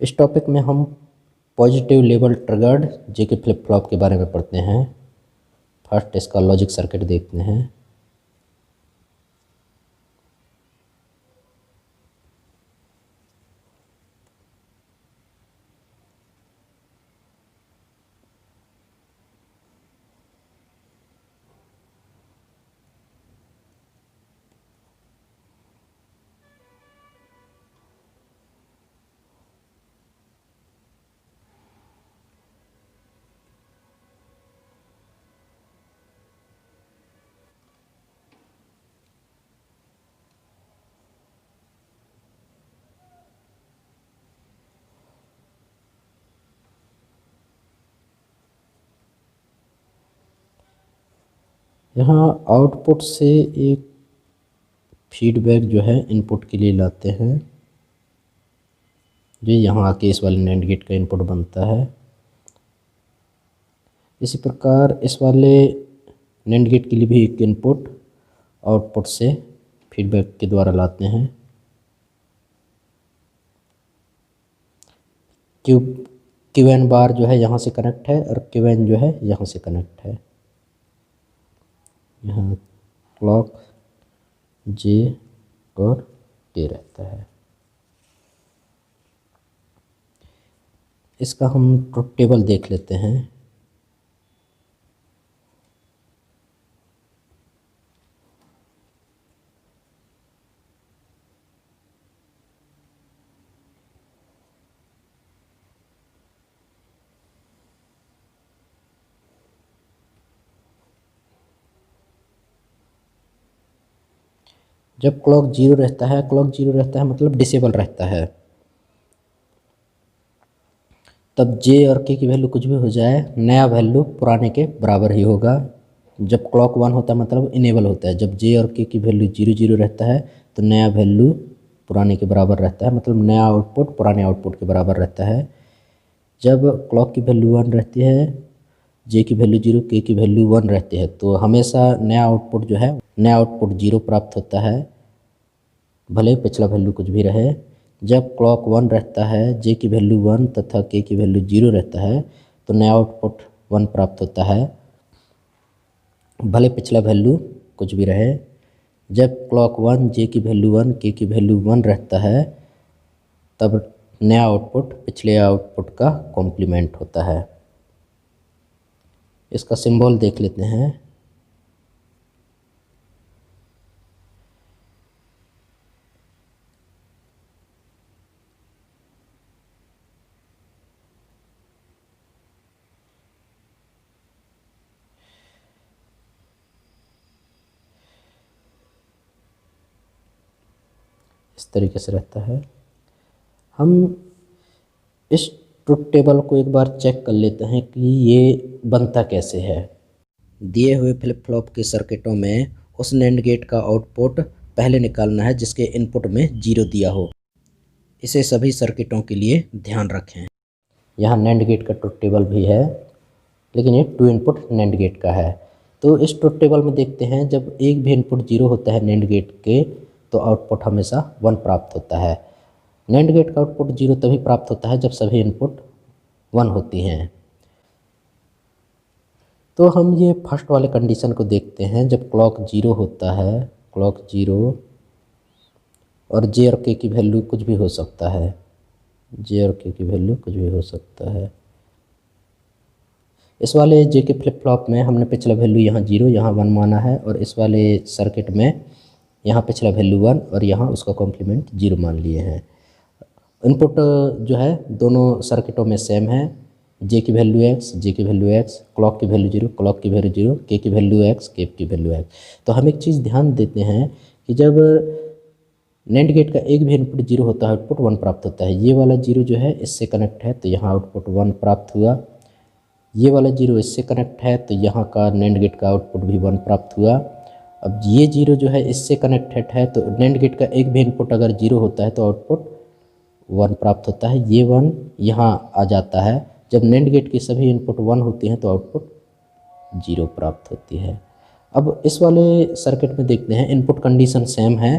इस टॉपिक में हम positive level triggered JK flip flop के बारे में पढ़ते हैं। फर्स्ट इसका लॉजिक सर्किट देखते हैं। यहाँ आउटपुट से एक फीडबैक जो है इनपुट के लिए लाते हैं, जो यहाँ आके इस वाले नैंड गेट का इनपुट बनता है। इसी प्रकार इस वाले नैंड गेट के लिए भी एक इनपुट आउटपुट से फीडबैक के द्वारा लाते हैं। क्यूएन बार जो है यहाँ से कनेक्ट है और क्यूएन जो है यहाँ से कनेक्ट है। यहाँ क्लॉक जे और के रहता है। इसका हम ट्रुथ टेबल देख लेते हैं। जब क्लॉक जीरो रहता है मतलब डिसेबल रहता है, तब जे और के की वैल्यू कुछ भी हो जाए, नया वैल्यू पुराने के बराबर ही होगा। जब क्लॉक 1 होता है मतलब इनेबल होता है। जब जे और के की वैल्यू 0 रहता है तो नया वैल्यू पुराने के बराबर रहता है, मतलब नया आउटपुट पुराने आउटपुट के बराबर रहता है। जब क्लॉक की वैल्यू 1 रहती है, जे की वैल्यू 0, के की वैल्यू 1 रहती है, तो हमेशा नया आउटपुट जो है, नया आउटपुट 0 प्राप्त होता है, भले पिछला वैल्यू कुछ भी रहे। जब क्लॉक 1 रहता है, जे की वैल्यू 1 तथा के की वैल्यू 0 रहता है, तो नया आउटपुट 1 प्राप्त होता है, भले पिछला वैल्यू कुछ भी रहे। जब क्लॉक 1, जे की वैल्यू 1, के की वैल्यू 1 रहता है, तब नया आउटपुट पिछले आउटपुट का कॉम्प्लीमेंट होता है। इसका सिंबल देख लेते हैं। इस तरीके से रहता है। हम इस ट्रुथ टेबल को एक बार चेक कर लेते हैं कि ये बनता कैसे है। दिए हुए फ्लिप फ्लॉप के सर्किटों में उस नैंड गेट का आउटपुट पहले निकालना है जिसके इनपुट में 0 दिया हो। इसे सभी सर्किटों के लिए ध्यान रखें। यहाँ नैंड गेट का ट्रुथ टेबल भी है, लेकिन ये 2 इनपुट नैंड गेट का है। तो इस ट्रुथ टेबल में देखते हैं, जब एक भी इनपुट 0 होता है नैंड गेट के, तो आउटपुट हमेशा 1 प्राप्त होता है। नैंड गेट का आउटपुट 0 तभी प्राप्त होता है जब सभी इनपुट 1 होती हैं। तो हम ये फर्स्ट वाले कंडीशन को देखते हैं। जब क्लॉक 0 होता है, क्लॉक 0, और जे और के की वैल्यू कुछ भी हो सकता है, जे और के की वैल्यू कुछ भी हो सकता है। इस वाले जे के फ्लिप फ्लॉप में हमने पिछला वैल्यू यहाँ 0, यहाँ 1 माना है, और इस वाले सर्किट में यहाँ पिछला वैल्यू 1 और यहाँ उसका कॉम्प्लीमेंट 0 मान लिए हैं। इनपुट जो है दोनों सर्किटों में सेम है। जे की वैल्यू x, जे की वैल्यू x, क्लॉक की वैल्यू 0, क्लॉक की वैल्यू 0, के की वैल्यू x, के की वैल्यू x। तो हम एक चीज़ ध्यान देते हैं कि जब नैंड गेट का एक भी इनपुट 0 होता है, आउटपुट 1 प्राप्त होता है। ये वाला 0 जो है इससे कनेक्ट है, तो यहाँ आउटपुट 1 प्राप्त हुआ। ये वाला 0 इससे कनेक्ट है, तो यहाँ का नैंड गेट का आउटपुट भी 1 प्राप्त हुआ। अब ये 0 जो है इससे कनेक्टेड है, तो नैंड गेट का एक भी इनपुट अगर 0 होता है तो आउटपुट 1 प्राप्त होता है। ये 1 यहाँ आ जाता है। जब नैंड गेट की सभी इनपुट 1 होती हैं तो आउटपुट 0 प्राप्त होती है। अब इस वाले सर्किट में देखते हैं, इनपुट कंडीशन सेम है,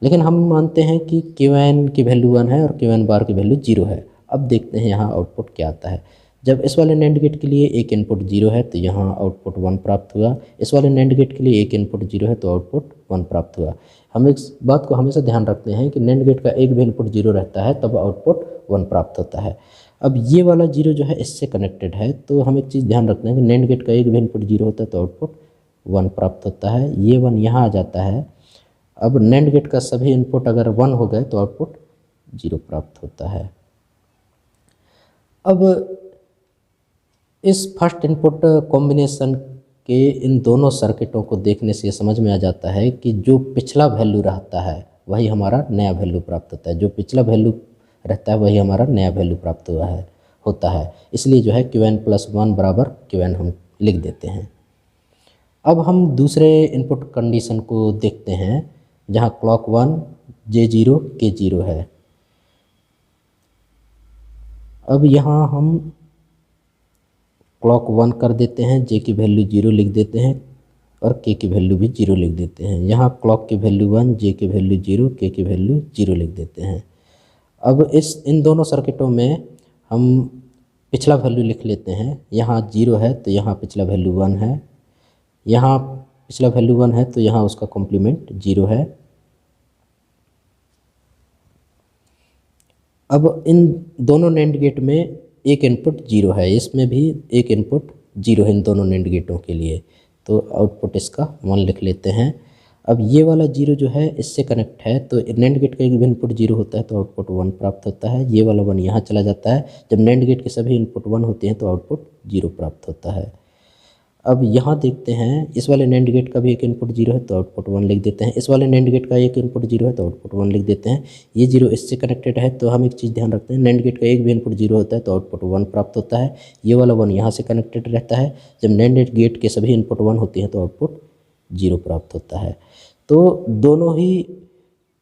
लेकिन हम मानते हैं कि क्यूएन की वैल्यू 1 है और क्यूएन बार की वैल्यू 0 है। अब देखते हैं यहाँ आउटपुट क्या आता है। जब इस वाले NAND गेट के लिए एक इनपुट 0 है तो यहाँ आउटपुट 1 प्राप्त हुआ। इस वाले NAND गेट के लिए एक इनपुट 0 है तो आउटपुट 1 प्राप्त हुआ। हम इस बात को हमेशा ध्यान रखते हैं कि NAND गेट का एक भी इनपुट 0 रहता है तब आउटपुट 1 प्राप्त होता है। अब ये वाला 0 जो है इससे कनेक्टेड है, तो हम एक चीज़ ध्यान रखते हैं कि NAND गेट का एक भी इनपुट 0 होता है तो आउटपुट 1 प्राप्त होता है। ये 1 यहाँ आ जाता है। अब NAND गेट का सभी इनपुट अगर 1 हो गए तो आउटपुट 0 प्राप्त होता है। अब इस फर्स्ट इनपुट कॉम्बिनेशन के इन दोनों सर्किटों को देखने से ये समझ में आ जाता है कि जो पिछला वैल्यू रहता है वही हमारा नया वैल्यू प्राप्त होता है। जो पिछला वैल्यू रहता है वही हमारा नया वैल्यू प्राप्त होता है। इसलिए जो है Qn + 1 बराबर Qn हम लिख देते हैं। अब हम दूसरे इनपुट कंडीशन को देखते हैं जहाँ क्लॉक 1 J0 K0 है। अब यहाँ हम क्लॉक 1 कर देते हैं, J की वैल्यू 0 लिख देते हैं और K की वैल्यू भी 0 लिख देते हैं। यहाँ क्लॉक की वैल्यू 1, J की वैल्यू 0, K की वैल्यू 0 लिख देते हैं। अब इन दोनों सर्किटों में हम पिछला वैल्यू लिख लेते हैं। यहाँ 0 है तो यहाँ पिछला वैल्यू 1 है, यहाँ पिछला वैल्यू 1 है तो यहाँ उसका कॉम्प्लीमेंट 0 है। अब इन दोनों NAND गेट में एक इनपुट 0 है, इसमें भी एक इनपुट 0 है इन दोनों NAND गेटों के लिए, तो आउटपुट इसका 1 लिख लेते हैं। अब ये वाला 0 जो है इससे कनेक्ट है, तो NAND गेट का एक भी इनपुट 0 होता है तो आउटपुट 1 प्राप्त होता है। ये वाला 1 यहाँ चला जाता है। जब NAND गेट के सभी इनपुट 1 होते हैं तो आउटपुट 0 प्राप्त होता है। अब यहाँ देखते हैं इस वाले NAND गेट का भी एक इनपुट 0 है तो आउटपुट 1 लिख देते हैं। इस वाले NAND गेट का एक इनपुट 0 है तो आउटपुट 1 लिख देते हैं। ये 0 इससे कनेक्टेड है, तो हम एक चीज़ ध्यान रखते हैं, NAND गेट का एक भी इनपुट 0 होता है तो आउटपुट 1 प्राप्त होता है। ये वाला 1 यहाँ से कनेक्टेड रहता है। जब NAND गेट के सभी इनपुट 1 होते हैं तो आउटपुट 0 प्राप्त होता है। तो दोनों ही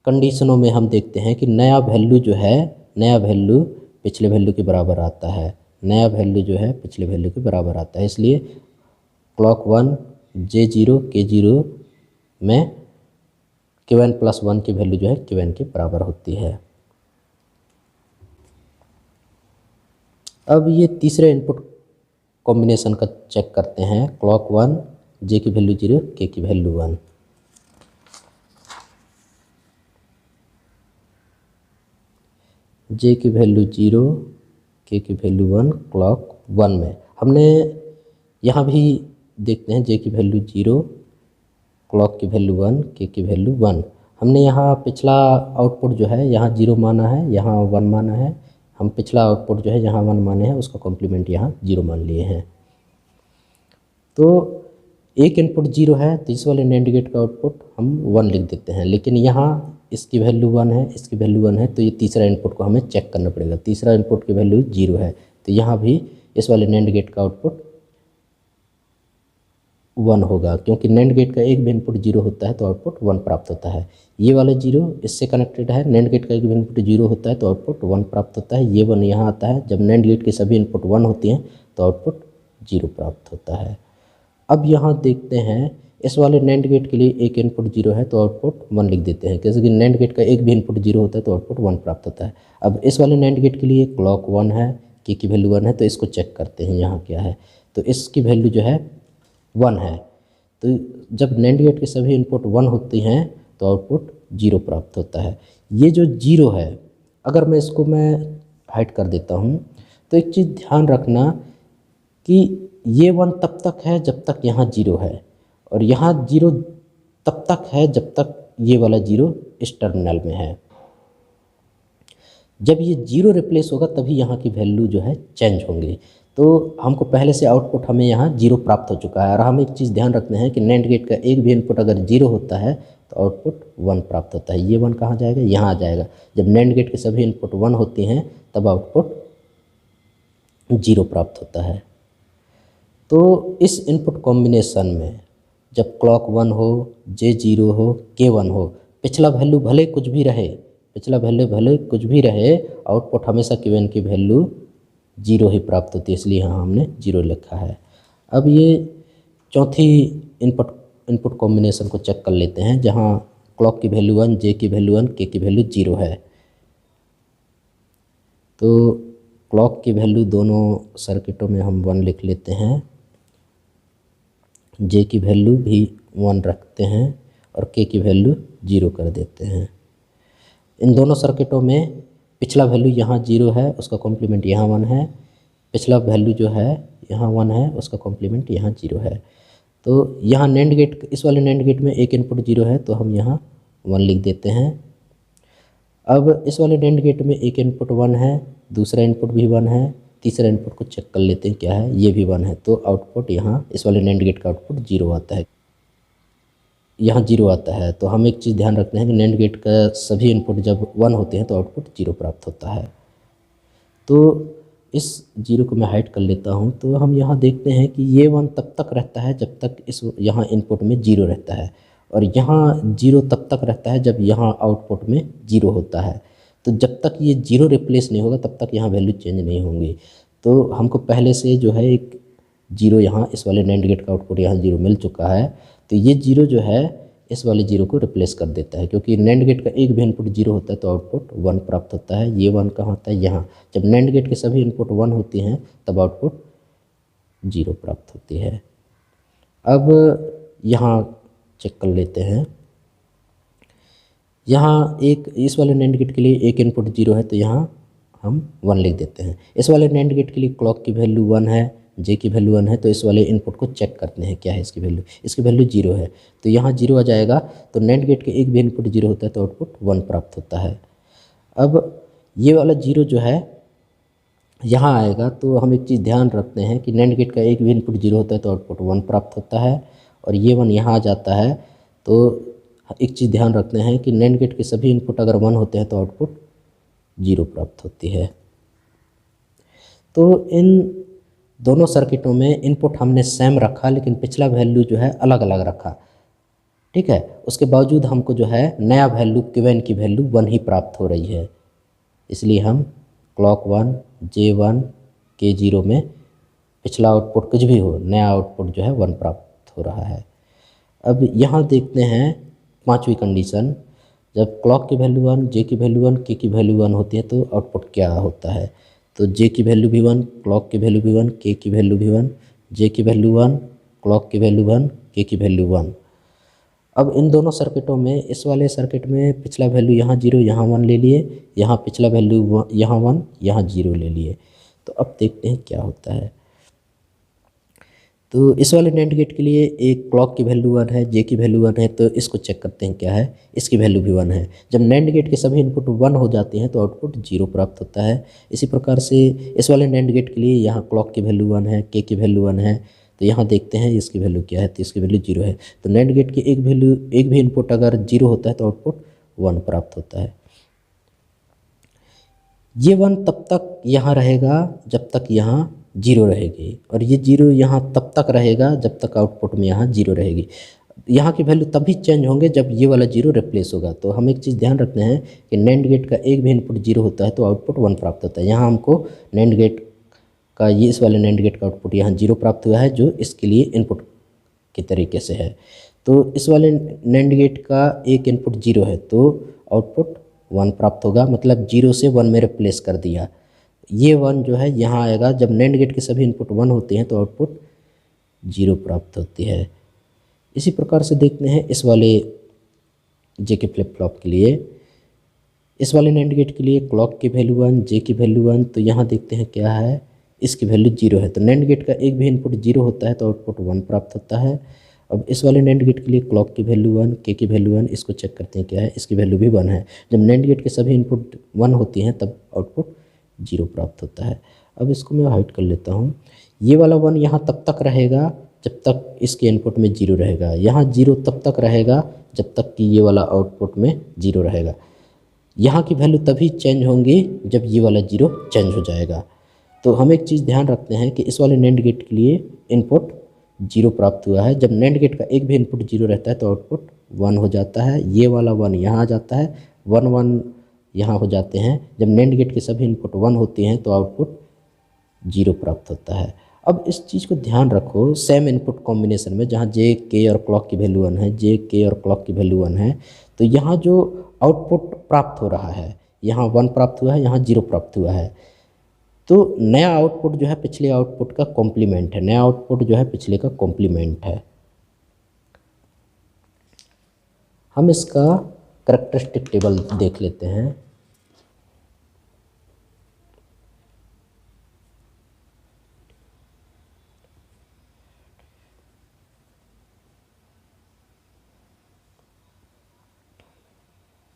कंडीशनों में हम देखते हैं कि नया वैल्यू जो है, नया वैल्यू पिछले वैल्यू के बराबर आता है। नया वैल्यू जो है पिछले वैल्यू के बराबर आता है। इसलिए क्लॉक 1 J0 K0 में Qn + 1 की वैल्यू जो है Qn के बराबर होती है। अब ये तीसरे इनपुट कॉम्बिनेशन का चेक करते हैं। क्लॉक 1 J की वैल्यू 0, K की वैल्यू 1। J की वैल्यू 0, K की वैल्यू 1 क्लॉक 1 में। हमने यहाँ भी देखते हैं J की वैल्यू 0, क्लॉक की वैल्यू 1, K की वैल्यू 1। हमने यहाँ पिछला आउटपुट जो है यहाँ 0 माना है, यहाँ 1 माना है। हम पिछला आउटपुट जो है यहाँ 1 माने हैं, उसका कॉम्प्लीमेंट यहाँ 0 मान लिए हैं। तो एक इनपुट 0 है तो इस वाले NAND गेट का आउटपुट हम 1 लिख देते हैं, लेकिन यहाँ इसकी वैल्यू 1 है, इसकी वैल्यू 1 है, तो ये तीसरा इनपुट को हमें चेक करना पड़ेगा। तीसरा इनपुट की वैल्यू 0 है तो यहाँ भी इस वाले NAND गेट का आउटपुट 1 होगा, क्योंकि NAND गेट का एक भी इनपुट 0 होता है तो आउटपुट 1 प्राप्त होता है। ये वाला 0 इससे कनेक्टेड है। NAND गेट का एक भी इनपुट 0 होता है तो आउटपुट 1 प्राप्त होता है। ये 1 यहाँ आता है। जब NAND गेट के सभी इनपुट 1 होती हैं तो आउटपुट 0 प्राप्त होता है। अब यहाँ देखते हैं इस वाले NAND गेट के लिए एक इनपुट 0 है तो आउटपुट 1 लिख देते हैं, जैसे कि NAND गेट का एक भी इनपुट 0 होता है तो आउटपुट 1 प्राप्त होता है। अब इस वाले NAND गेट के लिए क्लॉक 1 है, K की वैल्यू 1 है, तो इसको चेक करते हैं यहाँ क्या है। तो इसकी वैल्यू जो है 1 है। तो जब NAND गेट के सभी इनपुट 1 होती हैं तो आउटपुट 0 प्राप्त होता है। ये जो 0 है, अगर मैं इसको हाइड कर देता हूँ तो एक चीज़ ध्यान रखना कि ये 1 तब तक है जब तक यहाँ 0 है, और यहाँ 0 तब तक है जब तक ये वाला 0 इस टर्मिनल में है। जब ये 0 रिप्लेस होगा तभी यहाँ की वैल्यू जो है चेंज होंगी। तो हमको पहले से आउटपुट हमें यहाँ 0 प्राप्त हो चुका है। और हम एक चीज़ ध्यान रखते हैं कि NAND गेट का एक भी इनपुट अगर 0 होता है तो आउटपुट 1 प्राप्त होता है। ये 1 कहाँ जाएगा? यहाँ आ जाएगा। जब NAND गेट के सभी इनपुट 1 होती हैं तब आउटपुट 0 प्राप्त होता है। तो इस इनपुट कॉम्बिनेशन में जब क्लॉक 1 हो, J0 हो, K1 हो, पिछला वैल्यू भले कुछ भी रहे, आउटपुट हमेशा Qn की वैल्यू 0 ही प्राप्त होती है, इसलिए यहाँ हमने 0 लिखा है। अब ये चौथी इनपुट कॉम्बिनेशन को चेक कर लेते हैं, जहाँ क्लॉक की वैल्यू 1, J की वैल्यू 1, K की वैल्यू 0 है। तो क्लॉक की वैल्यू दोनों सर्किटों में हम 1 लिख लेते हैं, जे की वैल्यू भी 1 रखते हैं और के की वैल्यू 0 कर देते हैं। इन दोनों सर्किटों में पिछला वैल्यू यहाँ 0 है, उसका कॉम्प्लीमेंट यहाँ 1 है, पिछला वैल्यू जो है यहाँ 1 है, उसका कॉम्प्लीमेंट यहाँ 0 है। तो यहाँ नैंड गेट, इस वाले नैंड गेट में एक इनपुट 0 है तो हम यहाँ 1 लिख देते हैं। अब इस वाले नैंड गेट में एक इनपुट 1 है, दूसरा इनपुट भी 1 है, तीसरा इनपुट को चेक कर लेते हैं क्या है, ये भी 1 है, तो आउटपुट यहाँ इस वाले नैंड गेट का आउटपुट 0 आता है, यहाँ 0 आता है। तो हम एक चीज़ ध्यान रखते हैं कि नैंड गेट का सभी इनपुट जब 1 होते हैं तो आउटपुट 0 प्राप्त होता है। तो इस 0 को मैं हाइड कर लेता हूँ। तो हम यहाँ देखते हैं कि ये 1 तब तक रहता है जब तक इस यहाँ इनपुट में 0 रहता है, और यहाँ 0 तब तक रहता है जब यहाँ आउटपुट में 0 होता है। तो जब तक ये 0 रिप्लेस नहीं होगा तब तक यहाँ वैल्यू चेंज नहीं होंगी। तो हमको पहले से जो है एक 0 यहाँ इस वाले नैंड गेट का आउटपुट यहाँ 0 मिल चुका है, तो ये 0 जो है इस वाले 0 को रिप्लेस कर देता है, क्योंकि नैंड गेट का एक भी इनपुट 0 होता है तो आउटपुट 1 प्राप्त होता है। ये 1 कहाँ होता है, यहाँ। जब नैंड गेट के सभी इनपुट 1 होती हैं तब आउटपुट 0 प्राप्त होती है। अब यहाँ चेक कर लेते हैं, यहाँ एक इस वाले नैंड गेट के लिए एक इनपुट 0 है तो यहाँ हम 1 लिख देते हैं। इस वाले नैंड गेट के लिए क्लॉक की वैल्यू 1 है, जे की वैल्यू 1 है, तो इस वाले इनपुट को चेक करते हैं क्या है इसकी वैल्यू, इसकी वैल्यू 0 है तो यहाँ 0 आ जाएगा। तो नैंड गेट के एक भी इनपुट 0 होता है तो आउटपुट 1 प्राप्त होता है। अब ये वाला 0 जो है यहाँ आएगा, तो हम एक चीज़ ध्यान रखते हैं कि नैंड गेट का एक भी इनपुट 0 होता है तो आउटपुट 1 प्राप्त होता है, और ये 1 यहाँ आ जाता है। तो एक चीज़ ध्यान रखते हैं कि नैंड गेट के सभी इनपुट अगर 1 होते हैं तो आउटपुट 0 प्राप्त होती है। तो इन दोनों सर्किटों में इनपुट हमने सेम रखा, लेकिन पिछला वैल्यू जो है अलग अलग रखा, ठीक है। उसके बावजूद हमको जो है नया वैल्यू Q1 की वैल्यू 1 ही प्राप्त हो रही है, इसलिए हम क्लॉक 1 J1 K0 में पिछला आउटपुट कुछ भी हो, नया आउटपुट जो है 1 प्राप्त हो रहा है। अब यहाँ देखते हैं 5वीं कंडीशन, जब क्लॉक की वैल्यू 1, जे की वैल्यू 1, के की वैल्यू 1 होती है तो आउटपुट क्या होता है। तो जे की वैल्यू भी 1, क्लॉक की वैल्यू भी 1, के की वैल्यू भी 1, जे की वैल्यू 1, क्लॉक की वैल्यू 1, के की वैल्यू 1। अब इन दोनों सर्किटों में, इस वाले सर्किट में पिछला वैल्यू यहाँ 0 यहाँ 1 ले लिए, यहाँ पिछला वैल्यू यहाँ 1 यहाँ 0 ले लिए। तो अब देखते हैं क्या होता है। तो इस वाले नैंड गेट के लिए एक क्लॉक की वैल्यू 1 है, जे की वैल्यू 1 है, तो इसको चेक करते हैं क्या है, इसकी वैल्यू भी 1 है। जब नैंड गेट के सभी इनपुट 1 हो जाते हैं तो आउटपुट 0 प्राप्त होता है। इसी प्रकार से इस वाले नैंड गेट के लिए यहाँ क्लॉक की वैल्यू 1 है, के की वैल्यू 1 है, तो यहाँ देखते हैं इसकी वैल्यू क्या है, तो इसकी वैल्यू 0 है। तो नैंड गेट की एक भी इनपुट अगर 0 होता है तो आउटपुट 1 प्राप्त होता है। ये 1 तब तक यहाँ रहेगा जब तक यहाँ 0 रहेगी, और ये 0 यहाँ तब तक रहेगा जब तक आउटपुट में यहाँ 0 रहेगी। यहाँ की वैल्यू तभी चेंज होंगे जब ये वाला 0 रिप्लेस होगा। तो हम एक चीज़ ध्यान रखते हैं कि नैंड गेट का एक भी इनपुट 0 होता है तो आउटपुट 1 प्राप्त होता है। यहाँ हमको नैंड गेट का, ये इस वाले नैंड गेट का आउटपुट यहाँ 0 प्राप्त हुआ है, जो इसके लिए इनपुट के तरीके से है। तो इस वाले नैंड गेट का एक इनपुट 0 है तो आउटपुट 1 प्राप्त होगा, मतलब 0 से 1 में रिप्लेस कर दिया। ये 1 जो है यहाँ आएगा, जब नैंड गेट के सभी इनपुट 1 होते हैं तो आउटपुट 0 प्राप्त होती है। इसी प्रकार से देखते हैं इस वाले जेके फ्लिप फ्लॉप के लिए, इस वाले नैंड गेट के लिए क्लॉक की वैल्यू 1, जे की वैल्यू 1, तो यहाँ देखते हैं क्या है, इसकी वैल्यू 0 है। तो नैंड गेट का एक भी इनपुट 0 होता है तो आउटपुट 1 प्राप्त होता है। अब इस वाले नैंड गेट के लिए क्लॉक की वैल्यू 1, के की वैल्यू 1, इसको चेक करते हैं क्या है, इसकी वैल्यू भी 1 है। जब नैंड गेट के सभी इनपुट 1 होती हैं तब आउटपुट 0 प्राप्त होता है। अब इसको मैं हाइड कर लेता हूँ। ये वाला 1 यहाँ तब तक रहेगा जब तक इसके इनपुट में 0 रहेगा, यहाँ 0 तब तक रहेगा जब तक कि ये वाला आउटपुट में 0 रहेगा। यहाँ की वैल्यू तभी चेंज होंगी जब ये वाला 0 चेंज हो जाएगा। तो हम एक चीज़ ध्यान रखते हैं कि इस वाले नैंड गेट के लिए इनपुट 0 प्राप्त हुआ है। जब नैंड गेट का एक भी इनपुट 0 रहता है तो आउटपुट 1 हो जाता है। ये वाला 1 यहाँ आ जाता है, 1 1 यहाँ हो जाते हैं। जब नैंड गेट के सभी इनपुट 1 होते हैं तो आउटपुट 0 प्राप्त होता है। अब इस चीज़ को ध्यान रखो, सेम इनपुट कॉम्बिनेशन में जहाँ जे के और क्लॉक की वैल्यू 1 है, जे के और क्लॉक की वैल्यू 1 है, तो यहाँ जो आउटपुट प्राप्त हो रहा है, यहाँ 1 प्राप्त हुआ है, यहाँ 0 प्राप्त हुआ है। तो नया आउटपुट जो है पिछले आउटपुट का कॉम्प्लीमेंट है, नया आउटपुट जो है पिछले का कॉम्प्लीमेंट है। हम इसका कैरेक्टरिस्टिक टेबल देख लेते हैं।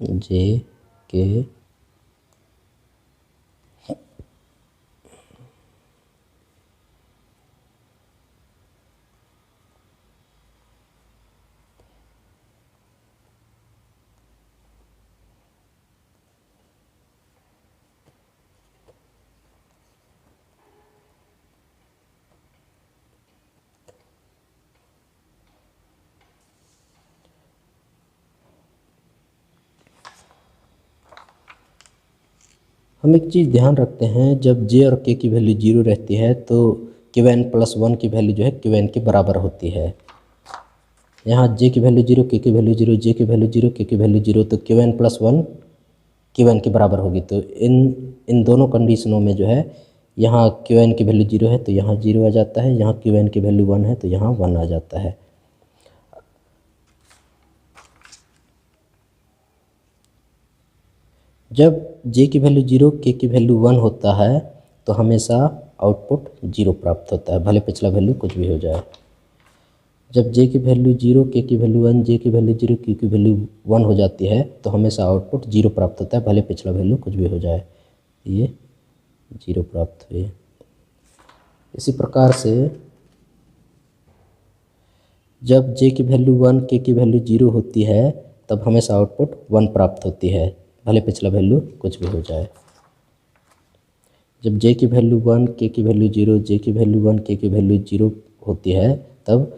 जे के हम एक चीज़ ध्यान रखते हैं, जब जे और के की वैल्यू 0 रहती है तो Qn + 1 की वैल्यू जो है Qn के बराबर होती है। यहाँ जे की वैल्यू 0, के की वैल्यू 0, जे की वैल्यू 0, के की वैल्यू 0, तो Qn + 1 Qn के बराबर होगी। तो इन दोनों कंडीशनों में जो है यहाँ Qn की वैल्यू 0 है तो यहाँ 0 आ जाता है, यहाँ Qn की वैल्यू 1 है तो यहाँ 1 आ जाता है। जब जे की वैल्यू 0, के की वैल्यू 1 होता है तो हमेशा आउटपुट 0 प्राप्त होता है, भले पिछला वैल्यू कुछ भी हो जाए। जब जे की वैल्यू 0, के की वैल्यू 1, जे की वैल्यू 0, के की वैल्यू 1 हो जाती है तो हमेशा आउटपुट 0 प्राप्त होता है, भले पिछला वैल्यू कुछ भी हो जाए। ये 0 प्राप्त हुए। इसी प्रकार से जब जे की वैल्यू 1, के की वैल्यू 0 होती है तब हमेशा आउटपुट 1 प्राप्त होती है, भले पिछला वैल्यू कुछ भी हो जाए। जब जे की वैल्यू 1, के की वैल्यू 0, जे की वैल्यू 1, के की वैल्यू 0 होती है तब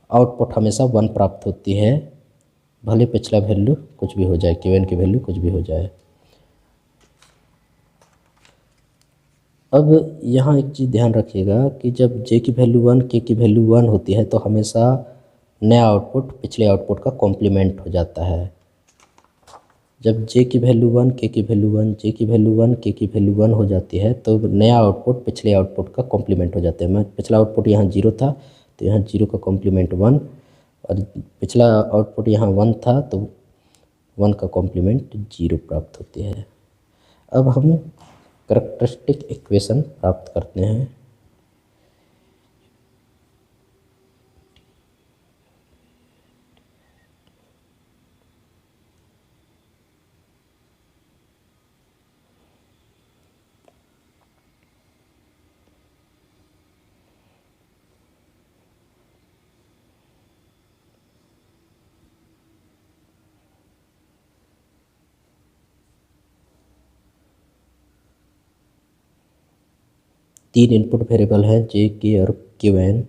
आउटपुट हमेशा 1 प्राप्त होती है, भले पिछला वैल्यू कुछ भी हो जाए, Qn की वैल्यू कुछ भी हो जाए। अब यहाँ एक चीज़ ध्यान रखिएगा कि जब जे की वैल्यू 1, के की वैल्यू 1 होती है तो हमेशा नया आउटपुट पिछले आउटपुट का कॉम्प्लीमेंट हो जाता है। जब जे की वैल्यू 1, के की वैल्यू 1, जे की वैल्यू 1, के की वैल्यू 1 हो जाती है तो नया आउटपुट पिछले आउटपुट का कॉम्प्लीमेंट हो जाता है। मैं पिछला आउटपुट यहाँ 0 था तो यहाँ 0 का कॉम्प्लीमेंट 1, और पिछला आउटपुट यहाँ 1 था तो 1 का कॉम्प्लीमेंट 0 प्राप्त होती है। अब हम कैरेक्टरिस्टिक इक्वेशन प्राप्त करते हैं। तीन इनपुट वेरिएबल हैं जे, के और Qn।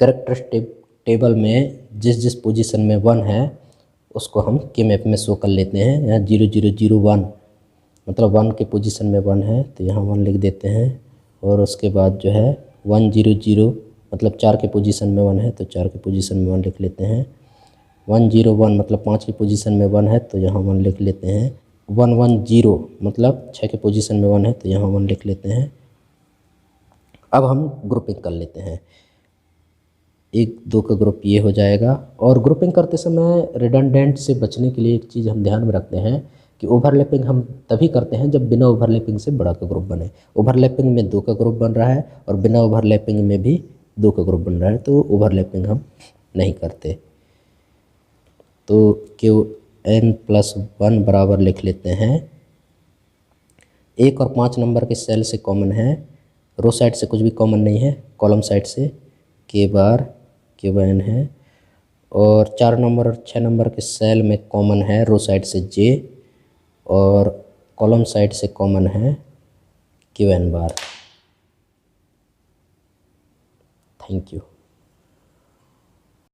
कैरेक्टरिस्टिक टेबल में जिस जिस पोजीशन में 1 है उसको हम के मैप में शो कर लेते हैं। यहाँ 0 0 0 1 मतलब 1 के पोजीशन में 1 है तो यहाँ 1 लिख देते हैं, और उसके बाद जो है 1 0 0 मतलब 4 के पोजीशन में 1 है तो 4 के पोजीशन में 1 लिख लेते हैं। 1 0 1 मतलब 5 के पोजीशन में 1 है तो यहाँ 1 लिख लेते हैं। 1 1 0 मतलब 6 के पोजीशन में 1 है तो यहाँ 1 लिख लेते हैं। अब हम ग्रुपिंग कर लेते हैं, 1 2 का ग्रुप ये हो जाएगा। और ग्रुपिंग करते समय रिडंडेंट से बचने के लिए एक चीज़ हम ध्यान में रखते हैं कि ओवरलैपिंग हम तभी करते हैं जब बिना ओवरलैपिंग से बड़ा का ग्रुप बने। ओवरलैपिंग में 2 का ग्रुप बन रहा है और बिना ओवरलैपिंग में भी 2 का ग्रुप बन रहा है तो ओवरलैपिंग हम नहीं करते। तो Qn + 1 बराबर लिख लेते हैं। 1 और 5 नंबर के सेल से कॉमन है, रो साइड से कुछ भी कॉमन नहीं है, कॉलम साइड से K बार Qn है। और 4 नंबर और 6 नंबर के सेल में कॉमन है रो साइड से J, और कॉलम साइड से कॉमन है Qn बार। Thank you.